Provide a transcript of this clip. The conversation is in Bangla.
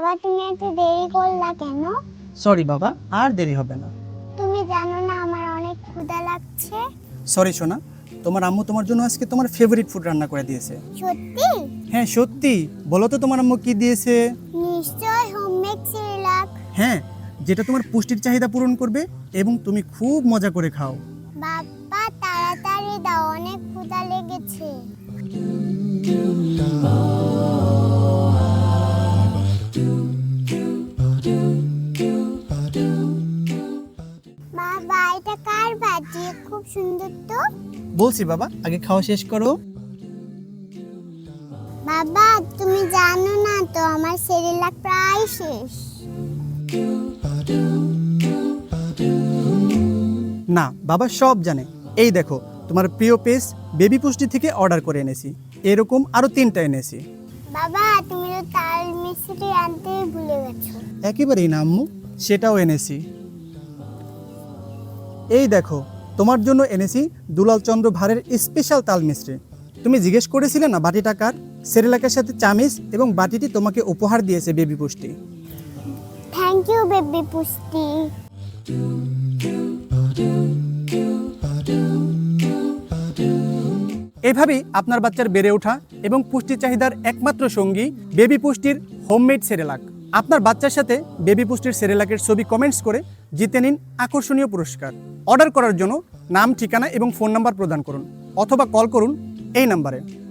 বাবা তুমি এত দেরি করলা কেন? সরি বাবা, আর দেরি হবে না। তুমি জানো না আমার অনেক ক্ষুধা লাগছে। সরি সোনা, তোমার আম্মু তোমার জন্য আজকে তোমার ফেভারিট ফুড রান্না করে দিয়েছে। সত্যি? হ্যাঁ সত্যি। বলো তো তোমার আম্মু কি দিয়েছে? নিশ্চয় হোমমেড সিরিলাক। হ্যাঁ, যেটা তোমার পুষ্টির চাহিদা পূরণ করবে এবং তুমি খুব মজা করে খাও। বাবা তাড়াতাড়ি দাও, অনেক ক্ষুধা লেগেছে। বাবা এটা কার বাটি? খুব সুন্দর তো। বলছি বাবা, আগে খাওয়া শেষ করো। বাবা তুমি জানো না তো আমার সিরিলাক প্রায় শেষ। না বাবা সব জানে। এই দেখো, তোমার প্রিয় পেজ বেবি পুষ্টি থেকে অর্ডার করে এনেছি। এরকম আরো 3টা এনেছি। বাবা তুমি তো তাল মিষ্টি আনতেই ভুলে গেছো। একেবারেই না আম্মু, সেটাও এনেছি। এই দেখো, তোমার জন্য এনেছি দুলাল চন্দ্র ভারের স্পেশাল তাল মিস্ত্রি। তুমি জিজ্ঞেস করেছিলে না বাটিটা কার? সেরেলাকের সাথে চামিচ এবং বাটিটি তোমাকে উপহার দিয়েছে বেবি পুষ্টি। থ্যাংক ইউ বেবি পুষ্টি। এভাবেই আপনার বাচ্চার বেড়ে ওঠা এবং পুষ্টি চাহিদার একমাত্র সঙ্গী বেবি পুষ্টির হোমমেড সেরেলাক। আপনার বাচ্চার সাথে বেবি পুষ্টির সেরেলাকের ছবি কমেন্টস করে জিতে নিন আকর্ষণীয় পুরস্কার। অর্ডার করার জন্য নাম, ঠিকানা এবং ফোন নাম্বার প্রদান করুন অথবা কল করুন এই নাম্বারে।